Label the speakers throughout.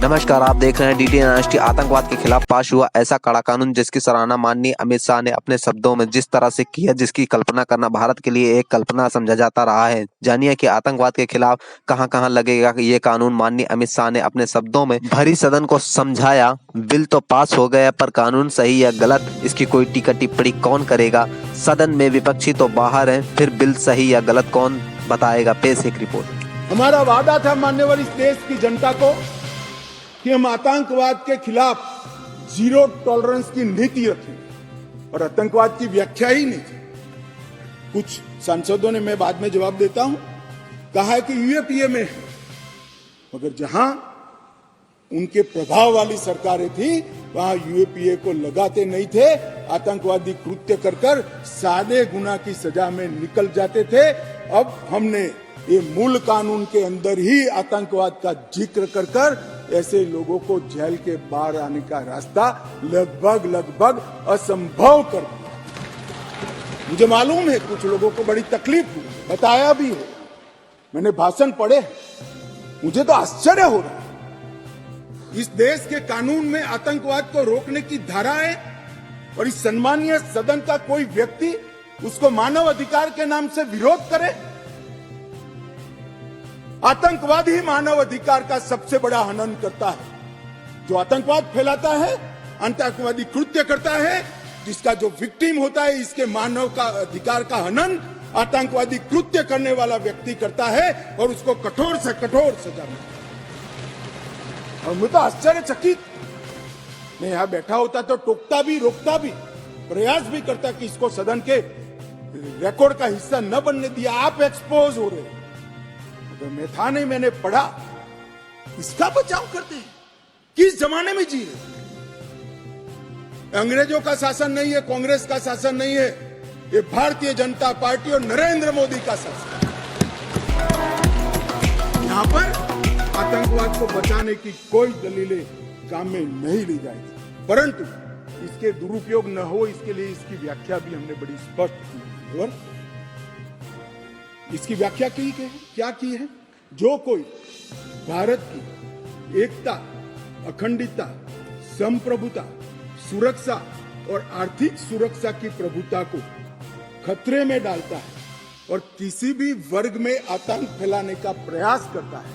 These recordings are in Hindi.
Speaker 1: नमस्कार, आप देख रहे हैं डीडी राष्ट्रीय। आतंकवाद के खिलाफ पास हुआ ऐसा कड़ा कानून जिसकी सराहना माननीय अमित शाह ने अपने शब्दों में जिस तरह से की है, जिसकी कल्पना करना भारत के लिए एक कल्पना समझा जाता रहा है। जानिए कि आतंकवाद के खिलाफ कहां कहां लगेगा ये कानून। माननीय अमित शाह ने अपने शब्दों में भरी सदन को समझाया। बिल तो पास हो गया, पर कानून सही या गलत इसकी कोई टीका टिप्पणी कौन करेगा। सदन में विपक्षी तो बाहर है, फिर बिल सही या गलत कौन बताएगा। पेश एक रिपोर्ट।
Speaker 2: हमारा वादा था मान्यवर इस देश की जनता को कि हम आतंकवाद के खिलाफ जीरो टॉलरेंस की नीति रखेंगे और आतंकवाद की व्याख्या ही नहीं थी। कुछ सांसदों ने, मैं बाद में जवाब देता हूं, कहा है कि यूएपीए में है, मगर जहां उनके प्रभाव वाली सरकारें थी वहां यूएपीए को लगाते नहीं थे। आतंकवादी कृत्य कर 7 गुना की सजा में निकल जाते थे। अब हमने ये मूल कानून के अंदर ही आतंकवाद का जिक्र कर ऐसे लोगों को जेल के बाहर आने का रास्ता लगभग असंभव कर दिया। मुझे मालूम है कुछ लोगों को बड़ी तकलीफ हुई, बताया भी है, मैंने भाषण पढ़े, मुझे तो आश्चर्य हो रहा है। इस देश के कानून में आतंकवाद को रोकने की धारा है और इस सम्मानीय सदन का कोई व्यक्ति उसको मानव अधिकार के नाम से विरोध करे। आतंकवाद ही मानव अधिकार का सबसे बड़ा हनन करता है। जो आतंकवाद फैलाता है, आतंकवादी कृत्य करता है, जिसका जो विक्टिम होता है, इसके मानव का अधिकार का हनन आतंकवादी कृत्य करने वाला व्यक्ति करता है और उसको कठोर से कठोर सजा मिलती है। और मैं तो आश्चर्यचकित, मैं यहां बैठा होता तो टोकता भी, रोकता भी, प्रयास भी करता कि इसको सदन के रिकॉर्ड का हिस्सा न बनने दिया। आप एक्सपोज हो रहे, मैं था नहीं, मैंने पढ़ा। इसका बचाव करते हैं। किस जमाने में जी रहे? अंग्रेजों का शासन नहीं है, कांग्रेस का शासन नहीं है, ये भारतीय जनता पार्टी और नरेंद्र मोदी का शासन। यहां पर आतंकवाद को बचाने की कोई दलीलें काम में नहीं ली जाएगी, परंतु इसके दुरुपयोग न हो इसके लिए इसकी व्याख्या भी हमने बड़ी स्पष्ट की है। और इसकी व्याख्या क्या की है? जो कोई भारत की एकता, अखंडता, संप्रभुता, सुरक्षा और आर्थिक सुरक्षा की प्रभुता को खतरे में डालता है और किसी भी वर्ग में आतंक फैलाने का प्रयास करता है,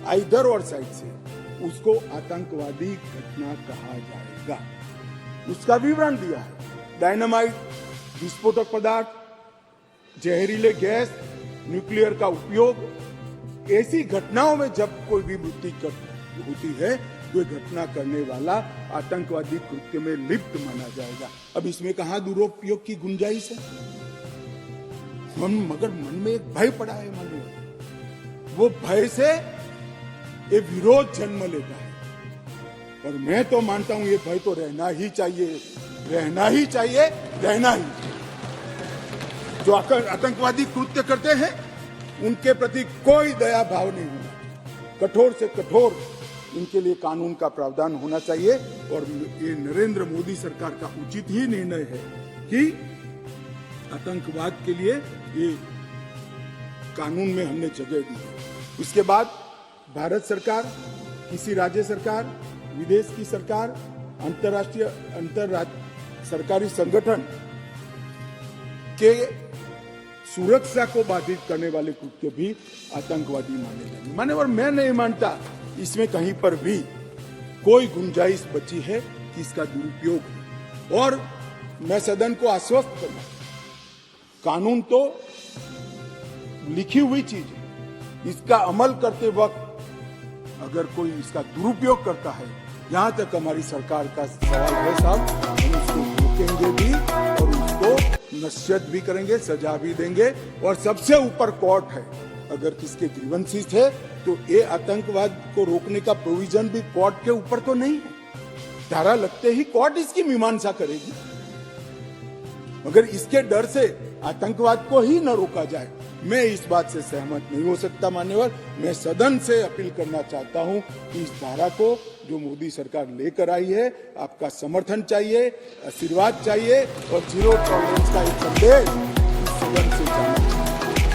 Speaker 2: आइदर और साइड से, उसको आतंकवादी घटना कहा जाएगा। उसका विवरण दिया है। डायनामाइट, विस्फोटक पदार्थ, जहरीले गैस, न्यूक्लियर का उपयोग, ऐसी घटनाओं में जब कोई भी मृत्यु होती है तो घटना करने वाला आतंकवादी कृत्य में लिप्त माना जाएगा। अब इसमें कहां दुरुपयोग की गुंजाइश है? मगर मन में एक भय पड़ा है, मानो वो भय से ये विरोध जन्म लेता है। और मैं तो मानता हूं ये भय तो रहना ही चाहिए, रहना ही चाहिए, रहना ही। जो आतंकवादी कृत्य करते हैं उनके प्रति कोई दया भाव नहीं होना, कठोर से कठोर इनके लिए कानून का प्रावधान होना चाहिए। और ये नरेंद्र मोदी सरकार का उचित ही निर्णय है कि आतंकवाद के लिए ये कानून में हमने जगह दी है। इसके बाद भारत सरकार, किसी राज्य सरकार, विदेश की सरकार, अंतर्राष्ट्रीय सरकारी संगठन के सुरक्षा को बाधित करने वाले कृत्य भी आतंकवादी माने जाएंगे। माने, और मैं नहीं मानता इसमें कहीं पर भी कोई गुंजाइश बची है कि इसका दुरुपयोग है। और मैं सदन को आश्वस्त करना, कानून तो लिखी हुई चीज है, इसका अमल करते वक्त अगर कोई इसका दुरुपयोग करता है, यहां तक हमारी सरकार का सवाल है साहब, हम उसको रोकेंगे भी और उसको नसीहत भी करेंगे, सजा भी देंगे। और सबसे ऊपर कोर्ट है। अगर किसके ग्रीवेंसेस है तो ये आतंकवाद को रोकने का प्रोविजन भी कोर्ट के ऊपर तो नहीं है। धारा लगते ही कोर्ट इसकी मीमांसा करेगी, मगर इसके डर से आतंकवाद को ही न रोका जाए, मैं इस बात से सहमत नहीं हो सकता। मान्यवर, मैं सदन से अपील करना चाहता हूं कि इस धारा को जो मोदी सरकार लेकर आई है, आपका समर्थन चाहिए, आशीर्वाद चाहिए और जीरो टॉलरेंस का एक संदेश इस सदन से